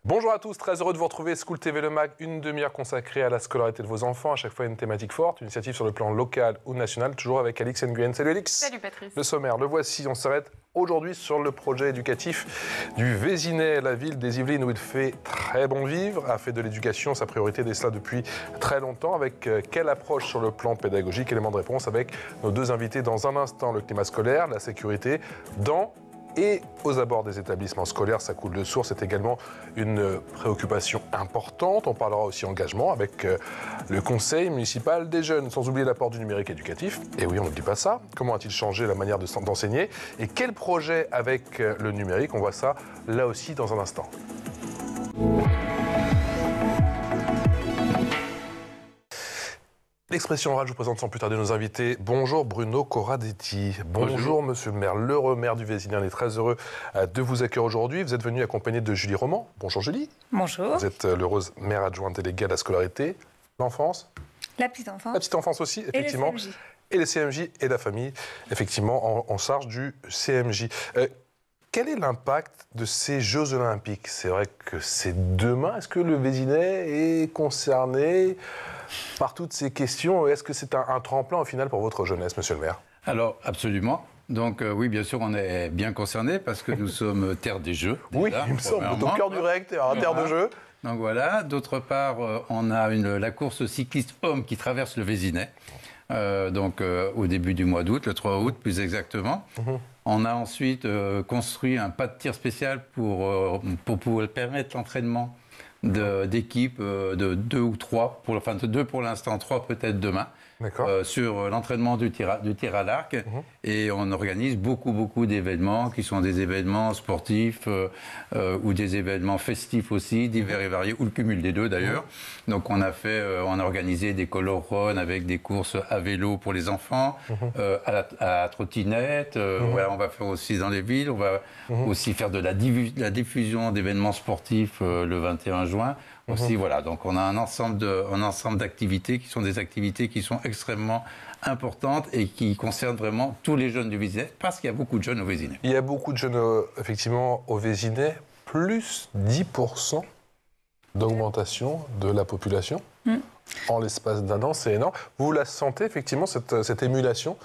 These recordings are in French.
Bonjour à tous, très heureux de vous retrouver. School TV Le Mag, une demi-heure consacrée à la scolarité de vos enfants, à chaque fois une thématique forte, une initiative sur le plan local ou national, toujours avec Alix Nguyen. Salut Alix. Salut Patrice. Le sommaire, le voici, on s'arrête aujourd'hui sur le projet éducatif du Vésinet, la ville des Yvelines où il fait très bon vivre, a fait de l'éducation sa priorité dès cela depuis très longtemps. Avec quelle approche sur le plan pédagogique? Élément de réponse avec nos deux invités dans un instant. Le climat scolaire, la sécurité dans et aux abords des établissements scolaires, ça coule de source, c'est également une préoccupation importante. On parlera aussi engagement avec le conseil municipal des jeunes, sans oublier l'apport du numérique éducatif. Et oui, on n'oublie pas ça. Comment a-t-il changé la manière d'enseigner? Et quel projet avec le numérique? On voit ça là aussi dans un instant. L'expression orale, je vous présente sans plus tarder nos invités. Bonjour Bruno Corradetti. Bonjour Monsieur le maire, l'heureux maire du Vésinet. On est très heureux de vous accueillir aujourd'hui. Vous êtes venu accompagné de Julie Roman. Bonjour Julie. Bonjour. Vous êtes l'heureuse maire adjointe déléguée à la scolarité, l'enfance. La petite enfance. La petite enfance aussi, effectivement. Et les CMJ et la famille, effectivement, en charge du CMJ. Quel est l'impact de ces Jeux Olympiques? C'est vrai que c'est demain. Est-ce que le Vésinet est concerné par toutes ces questions? Est-ce que c'est un tremplin au final pour votre jeunesse, monsieur le maire? Alors, absolument. Donc oui, bien sûr, on est bien concerné parce que nous sommes terre des Jeux. Oui, il me semble, au cœur du REC, terre de jeux. Donc voilà. D'autre part, on a la course cycliste homme qui traverse le Vésinet. Au début du mois d'août, le 3 août plus exactement. On a ensuite construit un pas de tir spécial pour pouvoir permettre l'entraînement d'équipes de 2 ou 3, enfin de 2 pour l'instant, 3 peut-être demain, sur l'entraînement du tir à l'arc. Et on organise beaucoup d'événements qui sont des événements sportifs ou des événements festifs aussi, divers et variés, ou le cumul des deux d'ailleurs. Donc on a organisé des color runs avec des courses à vélo pour les enfants, à la trottinette. Voilà, on va faire aussi dans les villes, on va aussi faire de la diffusion d'événements sportifs le 21 juin. Aussi, voilà, donc on a un ensemble d'activités qui sont des activités qui sont extrêmement importantes et qui concernent vraiment tous les jeunes du Vésinet, parce qu'il y a beaucoup de jeunes au Vésinet. Il y a beaucoup de jeunes, effectivement, au Vésinet, plus 10% d'augmentation de la population en l'espace d'un an, c'est énorme. Vous la sentez, effectivement, cette émulation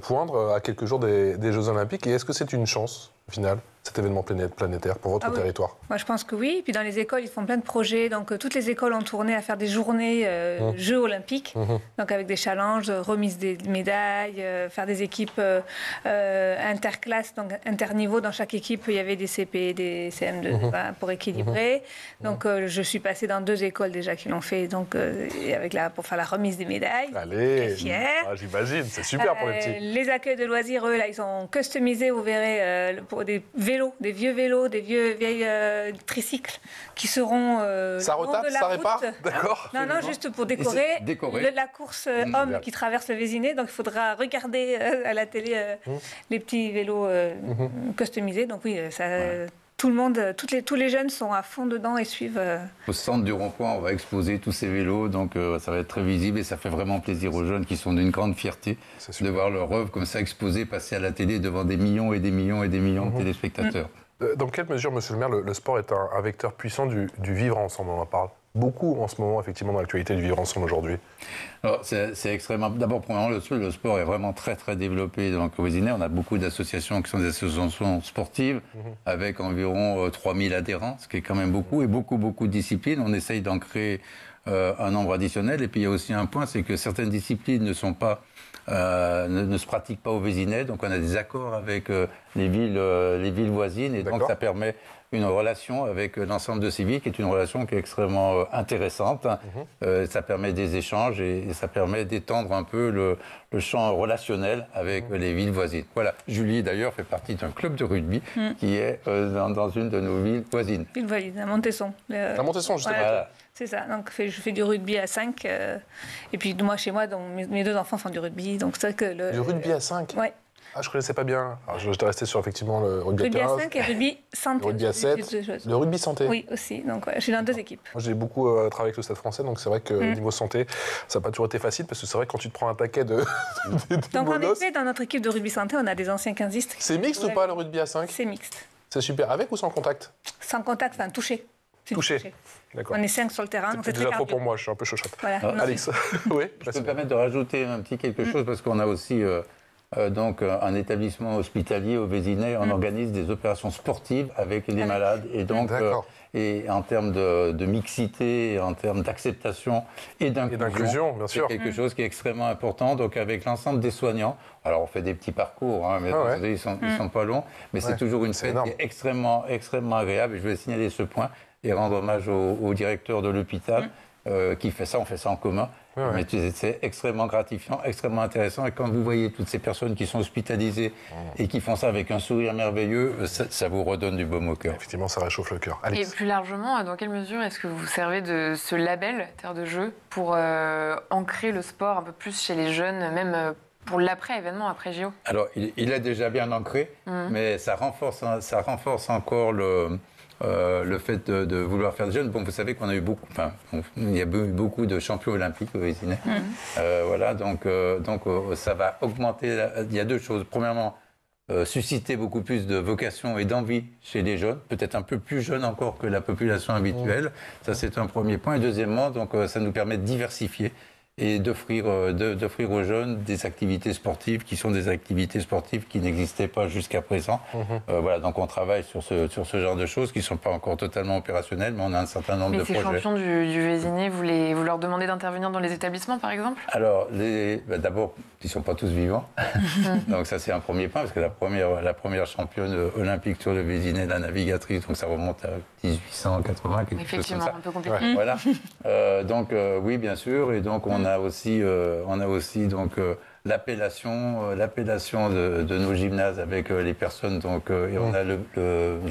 poindre à quelques jours des Jeux Olympiques, et est-ce que c'est une chance, au final, cet événement planétaire pour votre territoire? Moi, je pense que oui. Et puis dans les écoles, ils font plein de projets. Donc toutes les écoles ont tourné à faire des journées Jeux Olympiques. Donc avec des challenges, remise des médailles, faire des équipes interclasses, donc interniveaux. Dans chaque équipe, il y avait des CP, des CM2 pour équilibrer. Donc je suis passée dans 2 écoles déjà qui l'ont fait. Donc pour faire la remise des médailles. Allez, très fière. J'imagine, c'est super pour les petits. Les accueils de loisirs, eux, là, ils sont customisés. Vous verrez pour des vieux vélos, des vieilles tricycles qui seront ça retape, ça répare, d'accord. Non, juste pour décorer. La course homme qui traverse le Vésinet. Donc il faudra regarder à la télé les petits vélos customisés. Donc oui, tout le monde, tous les jeunes sont à fond dedans et suivent. Au centre du rond-point, on va exposer tous ces vélos, donc ça va être très visible et ça fait vraiment plaisir aux jeunes qui sont d'une grande fierté de voir leur œuvre comme ça exposée, passer à la télé devant des millions et des millions et des millions de téléspectateurs. Dans quelle mesure, monsieur le maire, le sport est un vecteur puissant du vivre ensemble? On en parle beaucoup en ce moment, effectivement, dans l'actualité du vivre ensemble aujourd'hui. Alors, c'est extrêmement... D'abord, premièrement, le sport est vraiment très, très développé. Donc, au Vésinet, on a beaucoup d'associations qui sont des associations sportives, avec environ 3000 adhérents, ce qui est quand même beaucoup, et beaucoup de disciplines. On essaye d'en créer un nombre additionnel. Et puis, il y a aussi un point, c'est que certaines disciplines ne se pratiquent pas au Vésinet. Donc, on a des accords avec les villes voisines. Et donc, ça permet une relation avec l'ensemble de ces villes qui est une relation qui est extrêmement intéressante. Ça permet des échanges et ça permet d'étendre un peu le champ relationnel avec les villes voisines. Voilà. Julie, d'ailleurs, fait partie d'un club de rugby qui est dans une de nos villes voisines. Ville voisine, à Montesson. À Montesson, justement. Voilà. C'est ça. Donc, je fais du rugby à 5. Et puis, moi, chez moi, donc, mes 2 enfants font du rugby. Donc, c'est que du rugby à 5? Oui. Ah, je ne connaissais pas bien. Alors, j'étais resté sur effectivement le rugby à 15. Rugby à 5 et rugby santé. Le rugby à 7. Le rugby santé. Oui, aussi. Donc, je suis dans 2 équipes. Moi, j'ai beaucoup travaillé avec le Stade français, donc c'est vrai que niveau santé, ça n'a pas toujours été facile, parce que c'est vrai que quand tu te prends un paquet de. Donc, en effet, dans notre équipe de rugby santé, on a des anciens 15istes. C'est mixte ou pas le rugby à 5? C'est mixte. C'est super. Avec ou sans contact? Sans contact, enfin touché. Touché. D'accord. On est 5 sur le terrain, donc c'est déjà très trop cardio. pour moi, je suis un peu chochotte. Voilà. Alex, oui. Je peux me permettre de rajouter un petit quelque chose, parce qu'on a aussi donc un établissement hospitalier au Vésinet. On organise des opérations sportives avec les malades. Et donc, et en termes de mixité, en termes d'acceptation et d'inclusion, bien sûr. c'est quelque chose qui est extrêmement important. Donc, avec l'ensemble des soignants, alors on fait des petits parcours, hein, mais ils sont pas longs, mais c'est toujours une fête qui est extrêmement agréable. Et je voulais signaler ce point et rendre hommage au directeur de l'hôpital qui fait ça. On fait ça en commun. Mais c'est extrêmement gratifiant, extrêmement intéressant. Et quand vous voyez toutes ces personnes qui sont hospitalisées et qui font ça avec un sourire merveilleux, ça vous redonne du baume au cœur. Effectivement, ça réchauffe le cœur. Et plus largement, dans quelle mesure est-ce que vous vous servez de ce label Terre de Jeux pour ancrer le sport un peu plus chez les jeunes, même pour l'après-événement, après JO? Alors, il est déjà bien ancré, mais ça renforce encore le fait de vouloir faire des jeunes. Bon, vous savez qu'on a eu beaucoup, il y a eu beaucoup de champions olympiques au Vésinet. Voilà, donc ça va augmenter. Il y a 2 choses. Premièrement, susciter beaucoup plus de vocation et d'envie chez les jeunes, peut-être un peu plus jeunes encore que la population habituelle. Ça, c'est un premier point. Et deuxièmement, donc ça nous permet de diversifier et d'offrir aux jeunes des activités sportives qui sont des activités sportives qui n'existaient pas jusqu'à présent. Voilà, donc on travaille sur ce genre de choses qui ne sont pas encore totalement opérationnelles, mais on a un certain nombre de projets. Mais ces champions du Vésinet, vous leur demandez d'intervenir dans les établissements, par exemple? Alors, d'abord, ils ne sont pas tous vivants. Donc ça, c'est un premier point, parce que la première championne olympique sur le Vésinet, la navigatrice, donc ça remonte à 1880, quelque chose comme ça. Effectivement, un peu compliqué. Voilà. Donc, oui, bien sûr, et donc on a aussi donc l'appellation de nos gymnases avec les personnes. Donc, et on a je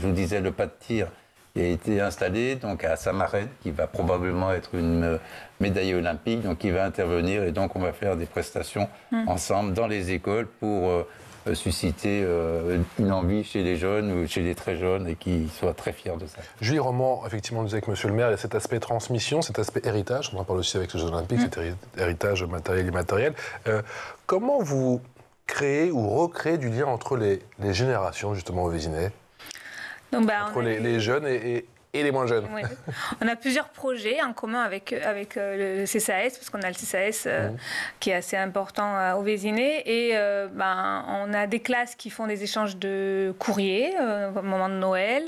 vous disais, le pas de tir qui a été installé donc à Samarène, qui va probablement être une médaillée olympique, donc qui va intervenir, et donc on va faire des prestations ensemble dans les écoles pour susciter une envie chez les jeunes ou chez les très jeunes, et qui soient très fiers de ça. Julie Roman, effectivement, nous disait avec Monsieur le maire, il y a cet aspect transmission, cet aspect héritage, on en parle aussi avec les Jeux Olympiques, cet héritage matériel et immatériel. Comment vous créez ou recréez du lien entre les générations, justement, au Vésinet, entre les jeunes et les moins jeunes? Oui. On a plusieurs projets en commun avec le CCAS, parce qu'on a le CCAS qui est assez important au Vésinet. Et on a des classes qui font des échanges de courriers au moment de Noël.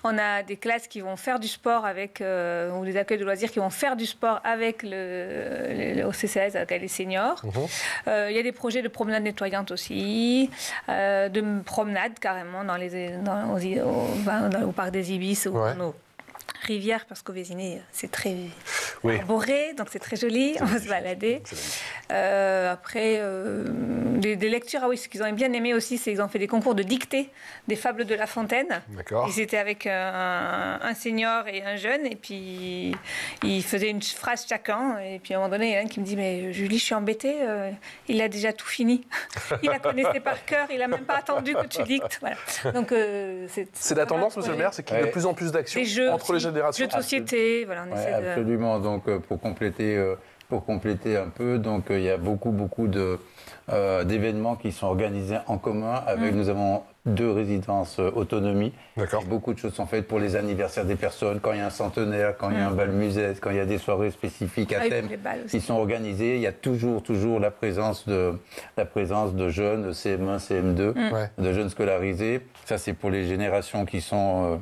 On a des classes qui vont faire du sport ou des accueils de loisirs qui vont faire du sport avec au CCAS, avec les seniors. Il y a des projets de promenades nettoyantes aussi, de promenades carrément au parc des Ibis ou dans nos rivière, parce qu'au Vésinet, c'est très arboré, donc c'est très joli, on va se balader. Après, des lectures, ce qu'ils ont bien aimé aussi, c'est qu'ils ont fait des concours de dictée des fables de La Fontaine. D'accord. Ils étaient avec un senior et un jeune, et puis ils faisaient une phrase chacun, et puis à un moment donné, il y en a un qui me dit « Mais Julie, je suis embêtée, il a déjà tout fini. Il la connaissait par cœur, il n'a même pas attendu que tu dictes. » Voilà. Donc, c'est la tendance, Monsieur le maire, c'est qu'il y a de plus en plus d'actions entre les générations. Jeux de société, voilà, on essaie absolument. Donc, pour compléter un peu, donc il y a beaucoup d'événements qui sont organisés en commun. Nous avons 2 résidences autonomie. D'accord. Beaucoup de choses sont faites pour les anniversaires des personnes, quand il y a un centenaire, quand il y a un bal musette, quand il y a des soirées spécifiques à thème qui sont organisées. Il y a toujours la présence de jeunes CM1, CM2, de jeunes scolarisés. Ça, c'est pour les générations qui sont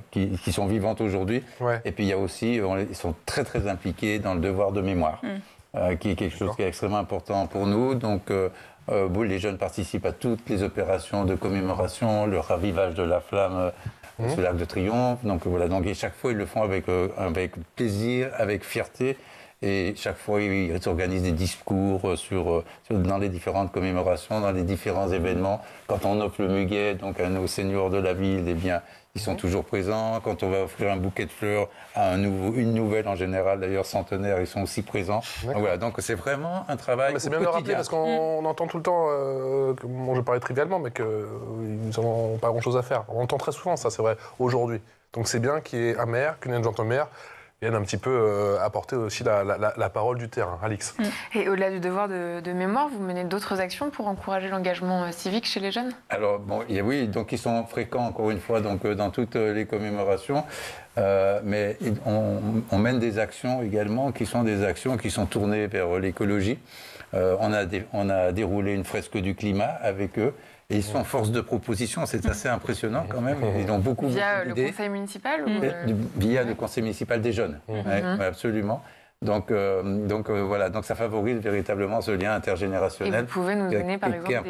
vivantes aujourd'hui. Et puis il y a aussi, ils sont très très impliqués dans le devoir de mémoire, qui est quelque chose qui est extrêmement important pour nous. Donc les jeunes participent à toutes les opérations de commémoration, le ravivage de la flamme sur l'Arc de Triomphe. Donc voilà, et chaque fois ils le font avec plaisir, avec fierté. Et chaque fois, ils organisent des discours dans les différentes commémorations, dans les différents événements. Quand on offre le muguet donc à nos seigneurs de la ville, eh bien, ils sont toujours présents. Quand on va offrir un bouquet de fleurs à une nouvelle, en général, d'ailleurs centenaire, ils sont aussi présents. Donc, voilà, donc c'est vraiment un travail. C'est bien de le rappeler parce qu'on entend tout le temps, bon, je parlais trivialement, mais qu'ils n'ont pas grand-chose à faire. On entend très souvent ça, c'est vrai, aujourd'hui. Donc c'est bien qu'il y ait un maire, qu'une adjointe au maire vienne un petit peu apporter aussi la parole du terrain. Alix. Et au-delà du devoir de mémoire, vous menez d'autres actions pour encourager l'engagement civique chez les jeunes? Alors, bon, oui, donc ils sont fréquents, encore une fois, donc, dans toutes les commémorations. Mais on mène des actions également qui sont tournées vers l'écologie. On a déroulé une fresque du climat avec eux. Et ils sont force de proposition, c'est assez impressionnant quand même. Ils ont beaucoup d'idées. Via le conseil municipal Via le conseil municipal des jeunes, ouais, absolument. Donc voilà, donc ça favorise véritablement ce lien intergénérationnel. Et vous pouvez nous donner par exemple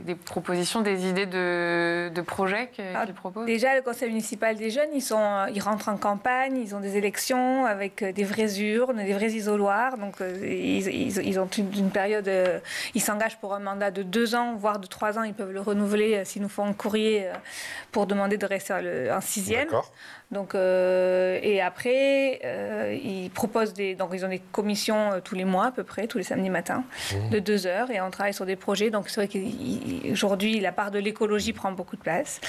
des propositions, des idées de projets qu'ils proposent? Déjà, le conseil municipal des jeunes, ils rentrent en campagne, ils ont des élections avec des vraies urnes, des vrais isoloirs. Donc ils ont une période, ils s'engagent pour un mandat de 2 ans, voire de 3 ans. Ils peuvent le renouveler s'ils nous font un courrier pour demander de rester en 6e. D'accord. Donc, et après, ils proposent donc ils ont des commissions tous les mois à peu près, tous les samedis matins, de 2 heures, et on travaille sur des projets. Donc c'est vrai qu'aujourd'hui, la part de l'écologie prend beaucoup de place,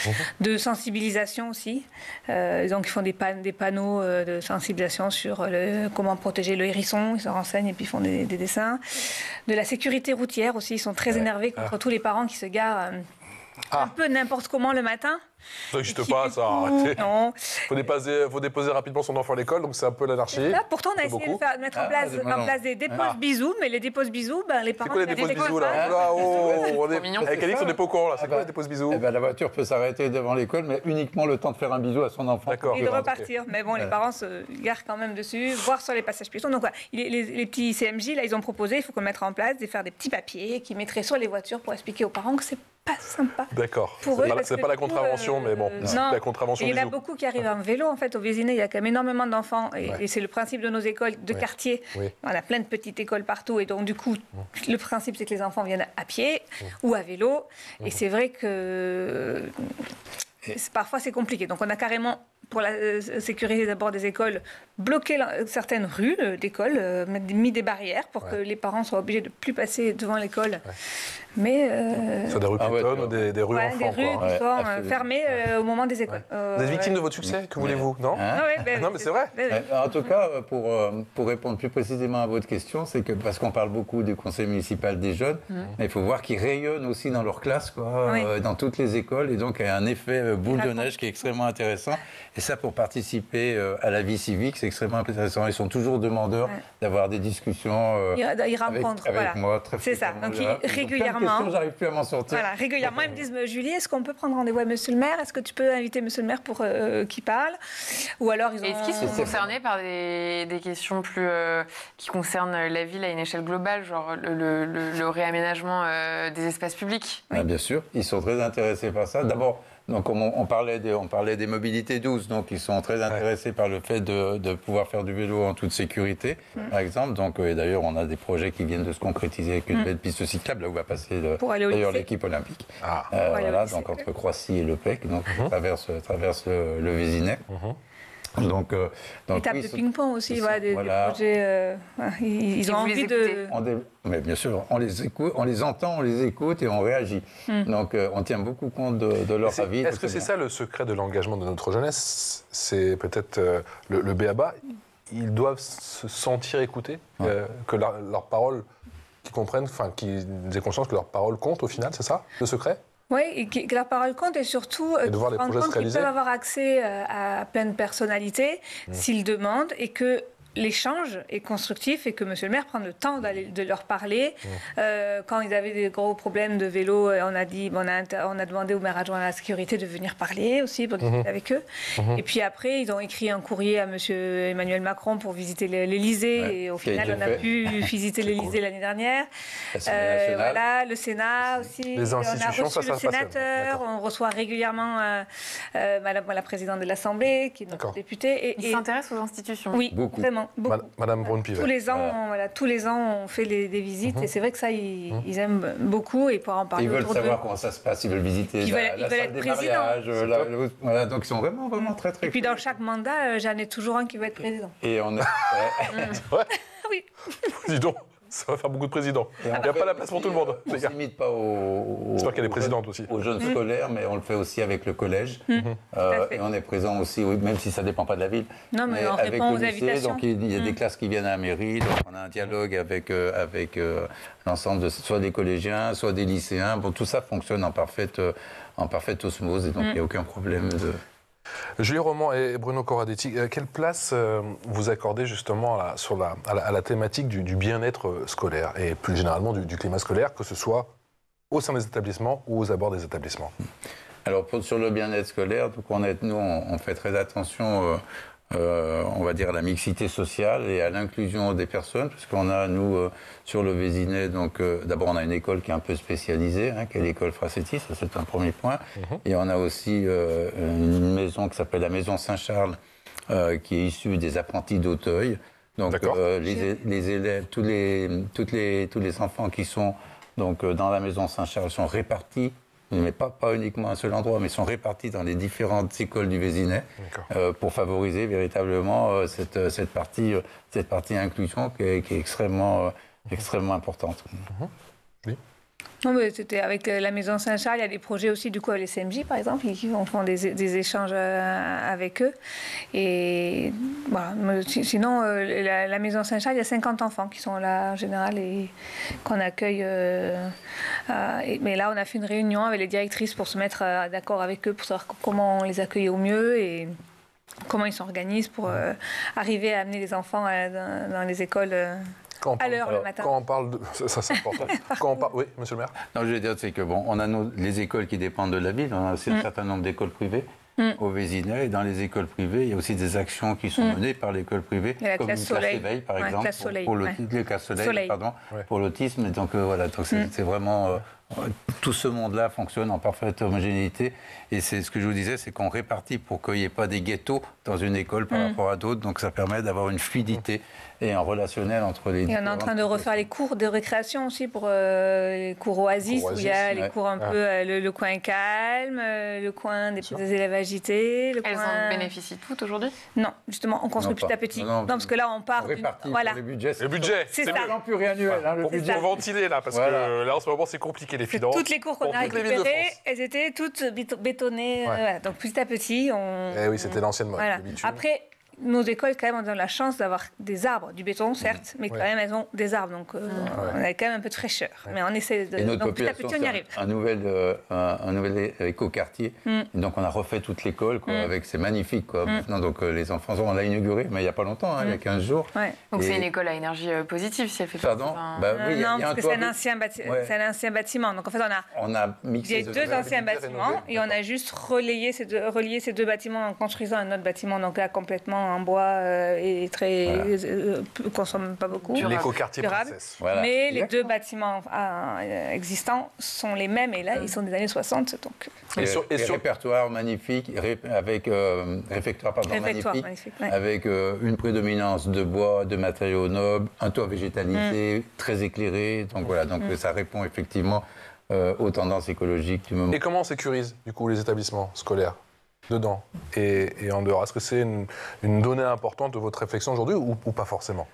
de sensibilisation aussi. Donc ils font des panneaux de sensibilisation sur comment protéger le hérisson, ils se renseignent et puis ils font des dessins. De la sécurité routière aussi, ils sont très énervés contre tous les parents qui se garent un peu n'importe comment le matin. Ça n'existe pas, ça, arrêtez. Non. Faut déposer rapidement son enfant à l'école, donc c'est un peu l'anarchie. Là, pourtant, on a essayé de mettre en place des déposes bisous, mais les déposes bisous, les parents... C'est quoi les déposes bisous, là? Avec Alix, on n'est pas au courant, là. C'est quoi les déposes bisous? La voiture peut s'arrêter devant l'école, mais uniquement le temps de faire un bisou à son enfant. Et de repartir. Okay. Mais bon, les parents se garent quand même dessus, voire sur les passages piétons. Donc, voilà, les petits CMJ, là, ils ont proposé, il faut qu'on mette en place, de faire des petits papiers qui mettraient sur les voitures pour expliquer aux parents que c'est pas sympa. D'accord. C'est pas la contravention, mais bon, non. La contravention. Il y en a beaucoup qui arrivent en vélo, en fait, au Vésinet. Il y a quand même énormément d'enfants, et c'est le principe de nos écoles de quartier. Oui. On a plein de petites écoles partout, et donc du coup, le principe c'est que les enfants viennent à pied ou à vélo, et c'est vrai que parfois c'est compliqué. Donc on a carrément, pour la sécurité d'abord des écoles, bloqué certaines rues d'écoles, mis des barrières pour que les parents soient obligés de ne plus passer devant l'école. Mais sur des rues piétonnes ou des rues enfants. Des rues qui sont fermées au moment des écoles. Vous êtes victime de votre succès, que voulez-vous? Non, non, mais c'est vrai. En tout cas, pour répondre plus précisément à votre question, c'est que parce qu'on parle beaucoup du conseil municipal des jeunes, mais il faut voir qu'ils rayonnent aussi dans leur classe, dans toutes les écoles, et donc il y a un effet boule de neige qui est extrêmement intéressant. Et ça, pour participer à la vie civique, c'est extrêmement intéressant. Ils sont toujours demandeurs d'avoir des discussions ils rencontrent, avec moi. C'est ça. Donc régulièrement. J'arrive plus à m'en sortir. Voilà, régulièrement, ils me disent Julie, est-ce qu'on peut prendre rendez-vous à Monsieur le maire? Est-ce que tu peux inviter Monsieur le maire pour qu'il parle? Ou alors ils ont... Est-ce qu'ils sont concernés par des questions plus qui concernent la ville à une échelle globale, genre le réaménagement des espaces publics? Bien sûr, ils sont très intéressés par ça. D'abord, donc on parlait des mobilités douces, donc ils sont très intéressés par le fait de pouvoir faire du vélo en toute sécurité, par exemple. Donc d'ailleurs, on a des projets qui viennent de se concrétiser avec une belle piste cyclable, là où va passer d'ailleurs l'équipe olympique. Voilà, donc entre Croissy et Le Pec, donc traverse le Vésinet. Donc, étape de ping-pong aussi, des projets. Ils ont envie de. Mais bien sûr, on les écoute, on les entend, on les écoute et on réagit. Donc, on tient beaucoup compte de leur avis. Est-ce que c'est ça le secret de l'engagement de notre jeunesse? C'est peut-être le b.a.-ba. Ils doivent se sentir écoutés, que leurs paroles, qu'ils comprennent, qu'ils aient conscience que leurs paroles comptent au final, c'est ça, le secret? Oui, et que leur parole compte, et surtout qu'ils se rendent compte qu'ils peuvent avoir accès à plein de personnalités s'ils demandent, et que l'échange est constructif et que Monsieur le maire prend le temps de leur parler. Quand ils avaient des gros problèmes de vélo, on a demandé au maire adjoint à la sécurité de venir parler aussi, pour discuter avec eux. Et puis après, ils ont écrit un courrier à Monsieur Emmanuel Macron pour visiter l'Élysée. Et au final, on a pu visiter l'Élysée l'année dernière. Voilà, le Sénat aussi. Les institutions, on a reçu le sénateur. On reçoit régulièrement Madame la présidente de l'Assemblée, qui est notre députée. Ils s'intéressent aux institutions. Oui, beaucoup. Vraiment. Non, beaucoup. Madame Braun-Pivet. Tous les ans, on fait des visites et c'est vrai que ça, ils aiment beaucoup et pour en parler. Ils veulent savoir comment ça se passe, ils veulent visiter ils la veulent salle être des président. mariages. Voilà, donc ils sont vraiment, vraiment très, très. Et puis dans chaque mandat, j'en ai toujours un qui veut être président. Et on a. Ouais. Oui. Dis donc, ça va faire beaucoup de présidents. Il n'y a pas la place pour tout le monde. On ne se limite pas J'espère qu'elle est présidente aussi. aux jeunes scolaires, mais on le fait aussi avec le collège. Et on est présent aussi, oui, même si ça ne dépend pas de la ville. Non, mais on avec répond le aux lycée, invitations. donc il y a des classes qui viennent à la mairie, donc on a un dialogue avec l'ensemble de soit des collégiens, soit des lycéens. Bon, tout ça fonctionne en parfaite osmose, et donc il n'y a aucun problème de... Julie Roman et Bruno Corradetti, quelle place vous accordez justement à la thématique du bien-être scolaire et plus généralement du climat scolaire, que ce soit au sein des établissements ou aux abords des établissements? Alors sur le bien-être scolaire, donc on fait très attention, on va dire, à la mixité sociale et à l'inclusion des personnes, parce qu'on a, nous, sur le Vésinet, donc d'abord on a une école qui est un peu spécialisée, qui est l'école Frassetti, ça c'est un premier point, et on a aussi une maison qui s'appelle la Maison Saint-Charles, qui est issue des apprentis d'Auteuil. Donc les élèves, tous les enfants qui sont donc, dans la Maison Saint-Charles sont répartis, mais pas uniquement à un seul endroit, mais sont répartis dans les différentes écoles du Vésinet pour favoriser véritablement cette partie inclusion qui est extrêmement importante. Oui. Non, mais c'était avec la Maison Saint-Charles, il y a des projets aussi du coup avec les CMJ par exemple, qui font des échanges avec eux. Et voilà. Sinon, la Maison Saint-Charles, il y a 50 enfants qui sont là en général et qu'on accueille. Mais là, on a fait une réunion avec les directrices pour se mettre d'accord avec eux, pour savoir comment on les accueille au mieux et comment ils s'organisent pour arriver à amener les enfants dans les écoles. À l'heure le matin. Quand on parle de... Ça, c'est important. Oui, monsieur le maire. Non, je veux dire, c'est que bon, on a les écoles qui dépendent de la ville, on a aussi un certain nombre d'écoles privées au Vésinet, et dans les écoles privées, il y a aussi des actions qui sont menées par l'école privée, comme une classe éveil, par exemple, pour l'autisme. Donc voilà, donc c'est vraiment... tout ce monde-là fonctionne en parfaite homogénéité. Et c'est ce que je vous disais, c'est qu'on répartit pour qu'il n'y ait pas des ghettos dans une école par rapport à d'autres. Donc ça permet d'avoir une fluidité et un relationnel entre les Et on est en train de refaire les cours de récréation aussi pour les cours Oasis, où il y a les cours un peu le coin calme, le coin des élèves agités. Elles en bénéficient toutes aujourd'hui? Non, justement, on construit petit à petit. Non, parce que là, on part... Voilà. Le budget, c'est mieux. Non, pluriannuel. Pour ventiler là, parce que là, en ce moment, c'est compliqué. Les finances, toutes les cours qu'on a récupérées, elles étaient toutes bétonnées. Voilà. Donc petit à petit, on... Eh oui, c'était l'ancienne mode. Voilà. Après, nos écoles, quand même, on a la chance d'avoir des arbres, du béton, certes, mais quand même, elles ont des arbres. Donc, on a quand même un peu de fraîcheur. Mais on essaie de... Donc petit à petit, on y arrive. Un nouvel écoquartier. Donc, on a refait toute l'école, c'est magnifique. Maintenant, donc, les enfants, on l'a inauguré, mais il n'y a pas longtemps, il y a 15 jours. Donc, c'est une école à énergie positive, si elle fait Pardon oui, non, parce que c'est un ancien bâtiment. Donc, en fait, on a mixé deux anciens bâtiments et on a juste relié ces deux bâtiments en construisant un autre bâtiment, donc là, complètement en bois et très consomme pas beaucoup. L'écoquartier Princesse. Voilà. Mais les deux bâtiments existants sont les mêmes et là ils sont des années 60 donc. Et répertoire magnifique avec réfectoire magnifique. Avec une prédominance de bois, de matériaux nobles, un toit végétalisé très éclairé. Donc voilà, donc ça répond effectivement aux tendances écologiques du moment. Et comment on sécurise du coup les établissements scolaires dedans et en dehors? Est-ce que c'est une donnée importante de votre réflexion aujourd'hui ou pas forcément?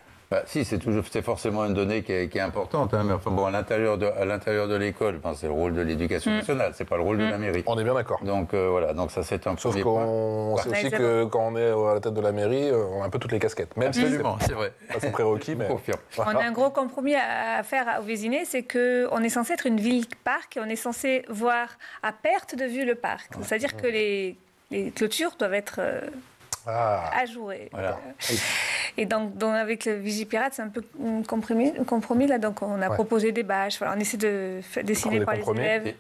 Si, c'est forcément une donnée qui est importante. Mais enfin, bon, à l'intérieur de l'école, c'est le rôle de l'éducation nationale, c'est pas le rôle de la mairie. On est bien d'accord. Donc voilà, donc ça c'est un premier point. Sauf qu'on sait aussi que quand on est à la tête de la mairie, on a un peu toutes les casquettes. Même absolument, c'est vrai. C'est prérequis, mais... On a un gros compromis à faire au Vésinet, c'est qu'on est censé être une ville-parc et on est censé voir à perte de vue le parc. C'est-à-dire que les clôtures doivent être ajourées. Voilà. Et donc avec le Vigipirate, c'est un peu un compromis là. Donc on a proposé des bâches. Voilà, on essaie de dessiner par les élèves.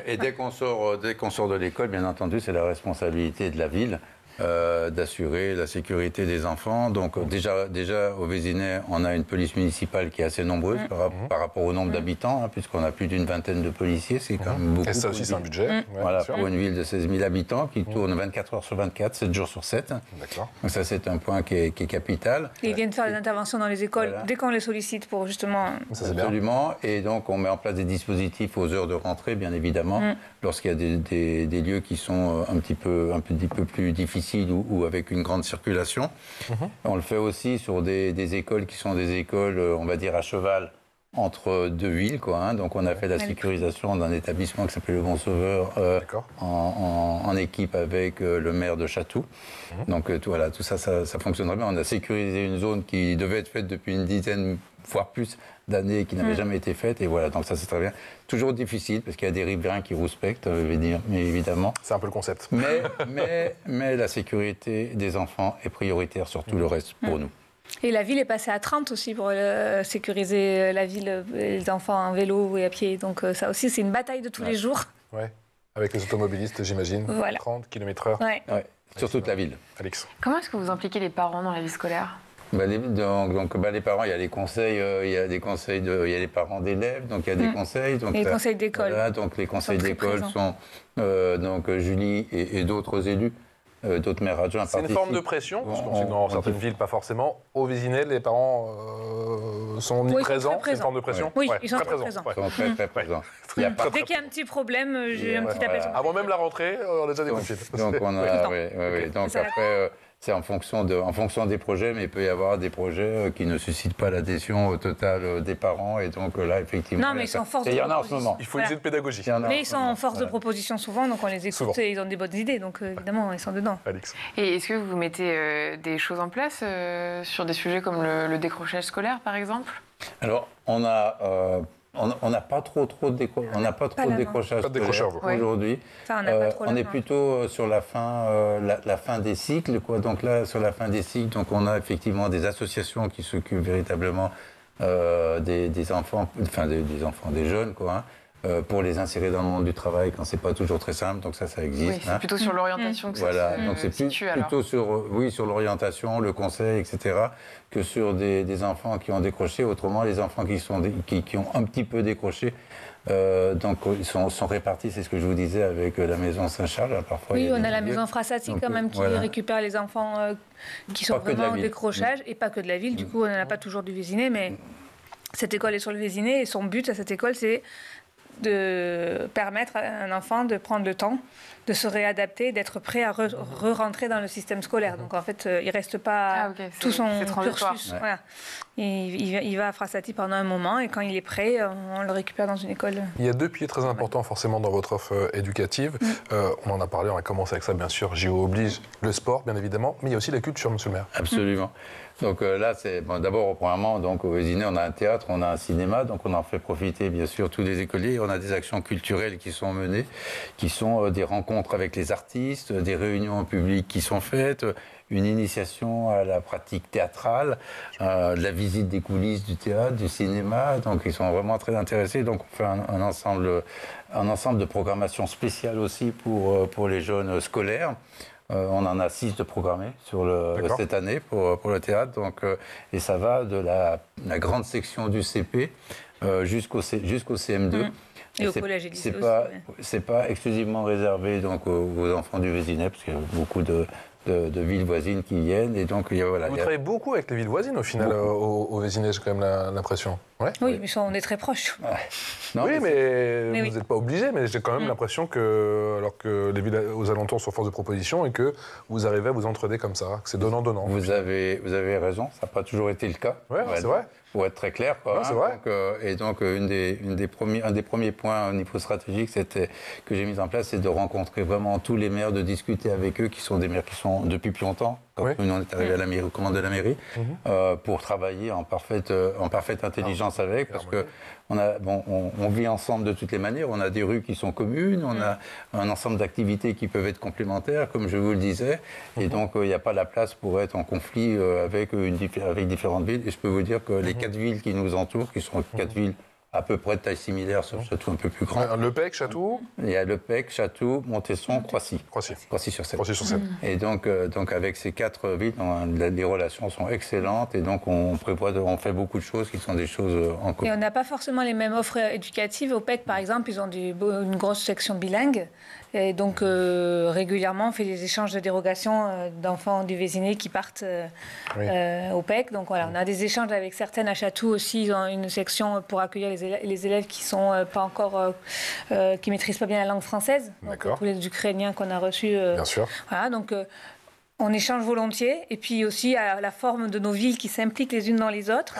Et dès qu'on sort de l'école, bien entendu, c'est la responsabilité de la ville d'assurer la sécurité des enfants. Donc déjà au Vésinet, on a une police municipale qui est assez nombreuse par rapport au nombre d'habitants, puisqu'on a plus d'une vingtaine de policiers, c'est quand même beaucoup. Et ça aussi, c'est un budget. Ouais, voilà, pour une ville de 16 000 habitants qui tourne 24 heures sur 24, 7 jours sur 7. D'accord. Donc ça, c'est un point qui est capital. Et ils viennent faire des interventions dans les écoles dès qu'on les sollicite pour justement... Ça, c'est bien. Absolument. Et donc, on met en place des dispositifs aux heures de rentrée, bien évidemment, lorsqu'il y a des lieux qui sont un petit peu plus difficiles ou avec une grande circulation. On le fait aussi sur des écoles qui sont des écoles, on va dire, à cheval entre deux villes, quoi. Donc, on a fait la sécurisation d'un établissement qui s'appelle le Bon Sauveur en équipe avec le maire de Chatou. Donc, tout ça fonctionnerait bien. On a sécurisé une zone qui devait être faite depuis une dizaine, voire plus, d'années, qui n'avait jamais été faite. Et voilà, donc ça, c'est très bien. Toujours difficile, parce qu'il y a des riverains qui respectent, mais évidemment. C'est un peu le concept. Mais la sécurité des enfants est prioritaire sur tout le reste pour nous. Et la ville est passée à 30 aussi pour sécuriser la ville, les enfants en vélo et à pied. Donc ça aussi, c'est une bataille de tous les jours. Ouais. Avec les automobilistes, j'imagine. Voilà. 30 km/h. Ouais. Sur toute la ville. Alex. Comment est-ce que vous impliquez les parents dans la vie scolaire ? Les parents, il y a les conseils, il y a les parents d'élèves, donc il y a des conseils. Donc, et les conseils d'école. Voilà, donc les conseils d'école sont Julie et d'autres élus. D'autres maires adjoints C'est une forme de pression, parce qu'on sait que dans certaines villes, pas forcément. Au Vésinet, les parents sont omniprésents. C'est une forme de pression. Oui, ils sont très présents. Ils sont très présents. Dès qu'il y a un petit problème, j'ai un petit appel. Avant même la rentrée, on a déjà des coups de fil. Donc, donc après, c'est en fonction des projets, mais il peut y avoir des projets qui ne suscitent pas l'adhésion totale des parents. Et donc là, effectivement, non, mais ils sont force de il y en a en ce moment. Il faut une idée de pédagogie. Mais ils sont en force de proposition souvent, donc on les écoute et ils ont des bonnes idées. Donc évidemment, ils sont dedans. Alex. Et est-ce que vous mettez des choses en place sur des sujets comme le décrochage scolaire, par exemple ? Alors, on n'a pas trop de décrochage aujourd'hui. On est plutôt sur la fin des cycles, quoi. Donc là, sur la fin des cycles, donc on a effectivement des associations qui s'occupent véritablement des enfants, enfin des enfants, des jeunes, quoi. Pour les insérer dans le monde du travail quand c'est pas toujours très simple, donc ça existe. Oui, c'est plutôt sur l'orientation que ça donc c'est plutôt sur l'orientation, le conseil, etc., que sur des enfants qui ont décroché. Autrement, les enfants qui ont un petit peu décroché, donc ils sont répartis, c'est ce que je vous disais, avec la maison Saint-Charles. Parfois, oui, on a la maison Frassati quand même qui récupère les enfants qui sont vraiment en décrochage, et pas que de la ville. Du coup, on n'en a pas toujours du Vésinet, mais cette école est sur le Vésinet, et son but à cette école, c'est de permettre à un enfant de prendre le temps, de se réadapter, d'être prêt à re-rentrer dans le système scolaire. Donc en fait, il ne reste pas tout son cursus. Voilà. Il va à Frassati pendant un moment et quand il est prêt, on le récupère dans une école. Il y a deux piliers très importants forcément dans votre offre éducative. On en a parlé, on a commencé avec ça bien sûr. JO oblige, le sport bien évidemment, mais il y a aussi la culture, monsieur le maire. Absolument. Donc là, c'est d'abord, premièrement, donc, au Vésinet, on a un théâtre, on a un cinéma, donc on en fait profiter, bien sûr, tous les écoliers. On a des actions culturelles qui sont menées, qui sont des rencontres avec les artistes, des réunions publiques qui sont faites, une initiation à la pratique théâtrale, de la visite des coulisses du théâtre, du cinéma. Donc, ils sont vraiment très intéressés. Donc, on fait un ensemble de programmations spéciales aussi pour les jeunes scolaires. On en a 6 de programmés cette année pour le théâtre. Donc, et ça va de la grande section du CP jusqu'au CM2. Et au collège et lycée aussi. C'est pas exclusivement réservé donc, aux enfants du Vésinet, parce qu'il y a beaucoup de villes voisines qui viennent. Et donc, vous travaillez beaucoup avec les villes voisines au final, au Vésinet, j'ai quand même l'impression. Ouais. Oui, mais on est très proches. Ouais. Non, mais vous n'êtes pas obligé, mais j'ai quand même l'impression que, alors que les villes aux alentours sont force de proposition et que vous arrivez à vous entraider comme ça, que c'est donnant-donnant. Vous avez raison, ça n'a pas toujours été le cas. Ouais, c'est vrai. Pour être très clair, quoi. Ouais, c'est vrai. Donc, un des premiers points au niveau stratégique que j'ai mis en place, c'est de rencontrer vraiment tous les maires, de discuter avec eux, qui sont des maires qui sont depuis plus longtemps, quand nous on est arrivé à la mairie, aux commandes de la mairie, pour travailler en parfaite intelligence avec, parce que on vit ensemble de toutes les manières. On a des rues qui sont communes, on a un ensemble d'activités qui peuvent être complémentaires, comme je vous le disais, et donc il n'y a pas la place pour être en conflit avec différentes villes. Et je peux vous dire que les 4 villes qui nous entourent, qui sont 4 villes à peu près de taille similaire, sauf Chatou un peu plus grand. Le Pec, Chatou. Il y a Le Pec, Chatou, Montesson, Croissy. Croissy-sur-Seine. Et donc avec ces 4 villes, les relations sont excellentes et donc on fait beaucoup de choses qui sont des choses en commun. Et on n'a pas forcément les mêmes offres éducatives. Au PEC, par exemple, ils ont une grosse section bilingue. Et donc, régulièrement, on fait des échanges de dérogations d'enfants du Vésinet qui partent au PEC. Donc, voilà, on a des échanges avec certaines à Chatou aussi. Ils ont une section pour accueillir les élèves qui sont pas encore, qui maîtrisent pas bien la langue française. D'accord. Tous les Ukrainiens qu'on a reçus. Bien sûr. Voilà, donc... on échange volontiers, et puis aussi à la forme de nos villes qui s'impliquent les unes dans les autres.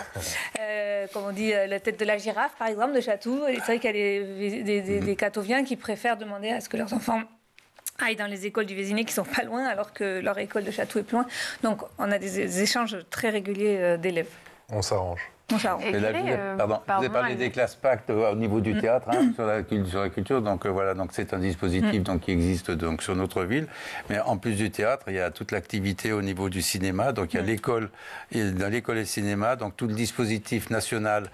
Comme on dit, la tête de la girafe, par exemple, de Chatou. C'est vrai qu'il y a des Catoviens qui préfèrent demander à ce que leurs enfants aillent dans les écoles du Vésinet qui sont pas loin, alors que leur école de Chatou est plus loin. Donc, on a des échanges très réguliers d'élèves. On s'arrange. Bon, ça, Et vous avez parlé des classes pactes au niveau du théâtre, sur la culture. Donc voilà, donc c'est un dispositif donc, qui existe donc, sur notre ville. Mais en plus du théâtre, il y a toute l'activité au niveau du cinéma. Donc il y a l'école, et dans l'école et le cinéma, donc tout le dispositif national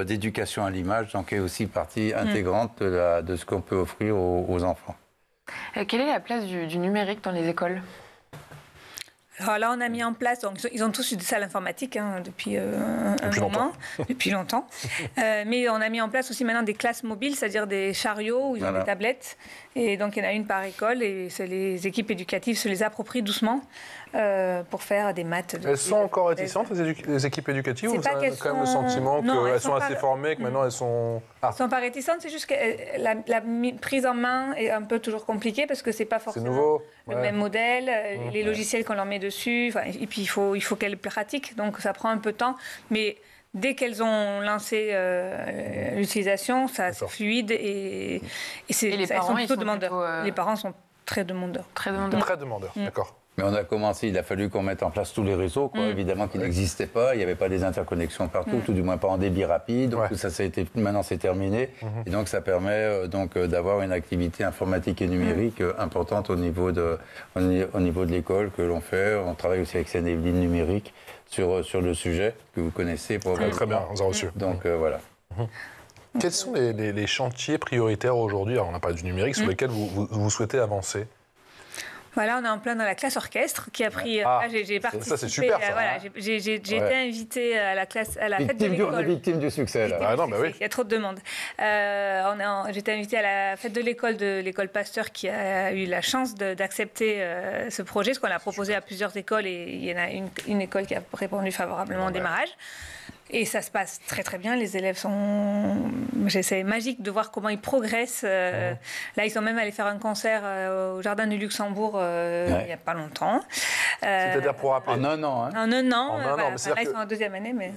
d'éducation à l'image donc, est aussi partie intégrante de ce qu'on peut offrir aux enfants. Quelle est la place du numérique dans les écoles ? Alors là, on a mis en place, donc ils ont tous eu des salles informatiques depuis un moment, depuis longtemps. Mais on a mis en place aussi maintenant des classes mobiles, c'est-à-dire des chariots où ils ont des tablettes. Et donc il y en a une par école et les équipes éducatives se les approprient doucement pour faire des maths. Elles sont encore réticentes, les équipes éducatives, ou vous avez quand même le sentiment qu'elles sont assez formées, que maintenant elles sont... Elles ne sont pas réticentes, c'est juste que la prise en main est un peu toujours compliquée parce que ce n'est pas forcément le même modèle, les logiciels qu'on leur met dessus, et puis il faut qu'elles pratiquent, donc ça prend un peu de temps. Mais dès qu'elles ont lancé l'utilisation, c'est fluide et elles sont plutôt demandeurs. Les parents sont très demandeurs. Très demandeurs, d'accord. Mais on a commencé, il a fallu qu'on mette en place tous les réseaux, évidemment, qui n'existaient pas. Il n'y avait pas des interconnexions partout, tout du moins pas en débit rapide. Donc maintenant, c'est terminé. Et donc, ça permet d'avoir une activité informatique et numérique importante au niveau de l'école que l'on fait. On travaille aussi avec Seine-et-Yvelines numérique sur le sujet que vous connaissez probablement. Très bien, on a reçu. Donc, voilà. Quels sont les chantiers prioritaires aujourd'hui, alors on n'a pas du numérique, sur lesquels vous souhaitez avancer ? Voilà, on est en plein dans la classe orchestre qui a pris. J'ai participé. Ça, c'est super. Ça, voilà, j'ai été invitée à la fête de l'école. On est victime du succès, là. Oui. Il y a trop de demandes. J'ai été invitée à la fête de l'école Pasteur qui a eu la chance d'accepter ce projet, parce qu'on l'a proposé à plusieurs écoles et il y en a une école qui a répondu favorablement au démarrage. Et ça se passe très très bien, les élèves sont... C'est magique de voir comment ils progressent. Là, ils sont même allés faire un concert au Jardin du Luxembourg il n'y a pas longtemps. C'est-à-dire pour rappeler... En un an. En un an. Là, ils sont en deuxième année, mais...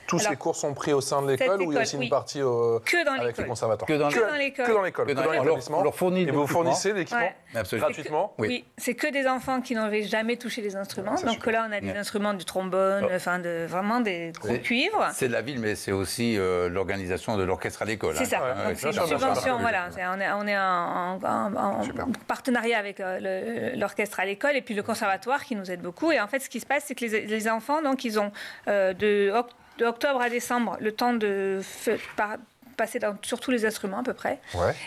Tous ces cours sont pris au sein de l'école ou il y a aussi une partie avec les conservateurs? Que dans l'école. Que dans l'école, que dans l'établissement. On leur fournit et vous fournissez l'équipement gratuitement? Oui, c'est que des enfants qui n'avaient jamais touché les instruments. Donc là, on a des instruments du trombone, vraiment des gros cuivres. C'est de la ville, mais c'est aussi l'organisation de l'orchestre à l'école. C'est ça. Donc c'est une subvention, voilà. On est en partenariat avec l'orchestre à l'école et puis le conservatoire qui nous aide beaucoup. Et en fait, ce qui se passe, c'est que les enfants, donc, ils ont de octobre à décembre le temps de passer sur tous les instruments à peu près.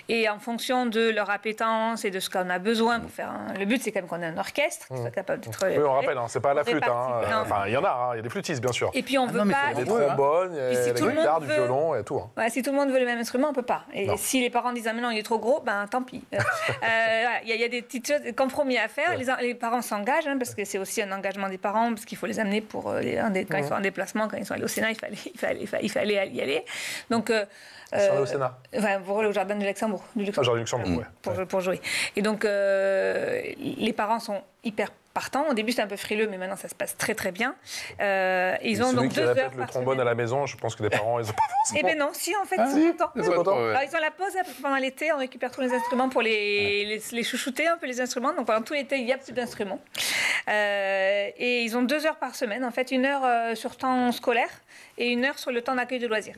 Et en fonction de leur appétence et de ce qu'on a besoin pour faire... Le but, c'est quand même qu'on ait un orchestre qui soit capable d'être... Oui, on rappelle, c'est pas à la flûte. Enfin, il y en a, il y a des flûtistes, bien sûr. Et puis, on veut pas... Il y a des trombones, il y a des guitares, du violon, il y a tout. Si tout le monde veut le même instrument, on peut pas. Et si les parents disent « Ah, mais non, il est trop gros », ben tant pis. Il y a des petites choses, des compromis à faire. Les parents s'engagent, parce que c'est aussi un engagement des parents, parce qu'il faut les amener quand ils sont en déplacement, quand ils sont allés au Sénat, il fallait y aller. Donc... Sur le Sénat. Pour le Jardin du Luxembourg. Jardin du Luxembourg, pour jouer. Et donc, les parents sont hyper partants. Au début, c'était un peu frileux, mais maintenant, ça se passe très, très bien. Ils ont donc 2 heures par le trombone à la maison, je pense que les parents, ils ont pas forcément... Eh bien non, si, en fait, ils sont contents. Alors, ils ont la pause pendant l'été, on récupère tous les instruments pour les chouchouter un peu, les instruments. Donc, pendant tout l'été, il n'y a plus d'instruments. Et ils ont 2 heures par semaine, en fait, 1 heure sur temps scolaire et 1 heure sur le temps d'accueil de loisirs.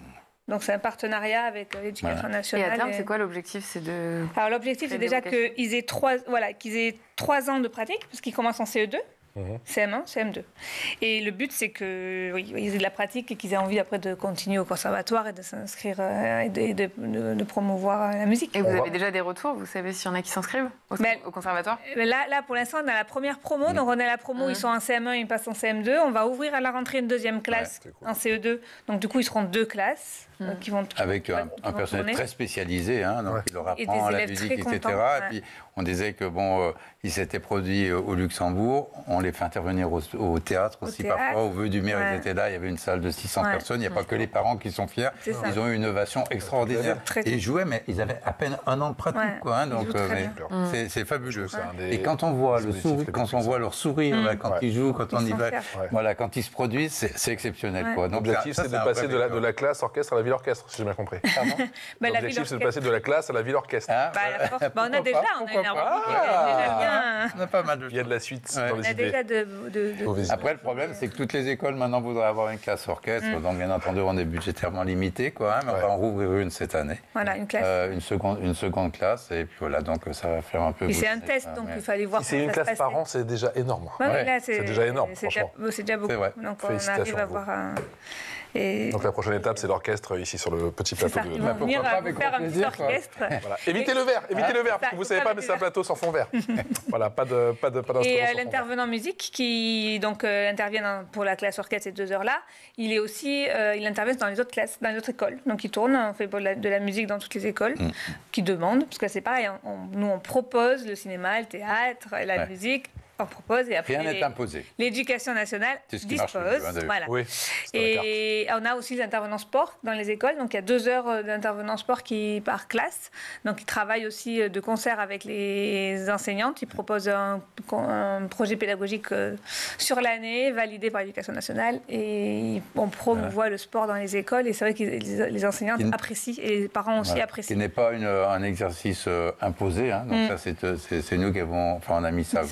Donc, c'est un partenariat avec l'Éducation nationale. Et à terme, c'est quoi l'objectif? Alors, l'objectif, c'est déjà qu'ils aient 3 ans de pratique, parce qu'ils commencent en CE2. CM1, CM2. Et le but, c'est qu'ils aient de la pratique et qu'ils aient envie après de continuer au conservatoire et de s'inscrire et de promouvoir la musique. Et vous avez déjà des retours? Vous savez s'il y en a qui s'inscrivent au conservatoire? Là, pour l'instant, on a la première promo. Donc, on a la promo, ils sont en CM1, ils passent en CM2. On va ouvrir à la rentrée une deuxième classe en CE2. Donc, du coup, ils seront 2 classes. Qui vont avec un personnel très spécialisé, donc il leur apprend la musique, etc. Et puis on disait que ils s'étaient produits au Luxembourg, on les fait intervenir au théâtre aussi parfois, au Vœu du Maire, ils étaient là, il y avait une salle de 600 personnes, il n'y a pas que les parents qui sont fiers, ils ont eu une innovation extraordinaire. Et ils jouaient, mais ils avaient à peine 1 an de pratique, donc c'est fabuleux. Et quand on voit leur sourire, quand ils jouent, quand on y va, quand ils se produisent, c'est exceptionnel. L'objectif, c'est de passer de la classe orchestre à la ville orchestre, si j'ai bien compris. L'objectif, c'est de passer de la classe à la ville orchestre. On a déjà, on a pas mal de choses. Il y a de la suite dans les idées. Après, le problème, c'est que toutes les écoles maintenant voudraient avoir une classe orchestre. Donc, bien entendu, on est budgétairement limité, mais on va en rouvrir une cette année. Voilà, une classe. Une seconde classe. Et puis voilà, donc ça va faire un peu. Et c'est un test, donc il fallait voir. Si c'est une classe par an, c'est déjà énorme. C'est déjà énorme, franchement. C'est déjà beaucoup. Donc, on arrive à voir un. Donc la prochaine étape, c'est l'orchestre ici sur le petit plateau. Ils vont venir faire un petit orchestre. Voilà. Évitez le verre, parce que vous ne savez pas, mais c'est un plateau sans fond vert. Voilà, pas d'instrument. Et l'intervenant musique qui intervient pour la classe orchestre ces 2 heures-là, il intervient dans les autres classes, dans les autres écoles. Donc il tourne, on fait de la musique dans toutes les écoles qui demandent, parce que c'est pareil, nous on propose le cinéma, le théâtre, la musique. On propose et après rien n'est imposé. L'éducation nationale dispose. Voilà. Oui, et on a aussi les intervenants sport dans les écoles. Donc il y a 2 heures d'intervenants sport par classe. Donc ils travaillent aussi de concert avec les enseignantes. Ils proposent un projet pédagogique sur l'année, validé par l'éducation nationale. Et on promouvoit le sport dans les écoles. Et c'est vrai que les enseignantes apprécient et les parents aussi apprécient. Ce n'est pas un exercice imposé. Donc ça, c'est nous qui avons... Enfin, on a mis ça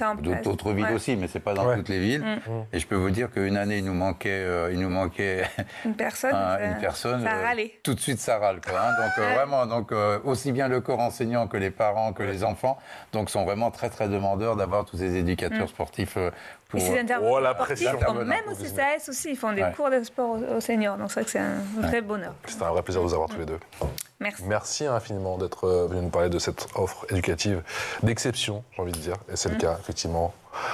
d'autres villes aussi, mais c'est pas dans toutes les villes. Et je peux vous dire qu'une année, il nous manquait une personne. Ça a râlé. Tout de suite, ça râle. Donc vraiment, aussi bien le corps enseignant que les parents, que les enfants, donc sont vraiment très très demandeurs d'avoir tous ces éducateurs sportifs. Et ces intervenants la sportifs, pression. même au CCAS aussi, ils font des cours de sport aux seniors. Donc c'est vrai que c'est un vrai bonheur. C'est un vrai plaisir de vous avoir tous les deux. Merci. Merci infiniment d'être venu nous parler de cette offre éducative d'exception, j'ai envie de dire. Et c'est le cas, effectivement,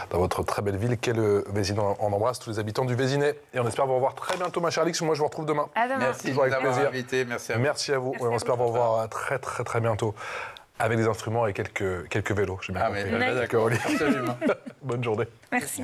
dans votre très belle ville qu'est le Vésinet. On embrasse tous les habitants du Vésinet. Et on espère vous revoir très bientôt, ma chère Alix. Moi, je vous retrouve demain. À demain. Merci de nous avoir invités. Merci à vous. Merci à vous. On espère vous revoir très, très, très bientôt. Avec des instruments et quelques vélos. J'ai bien compris. D'accord. Absolument. Bonne journée. Merci.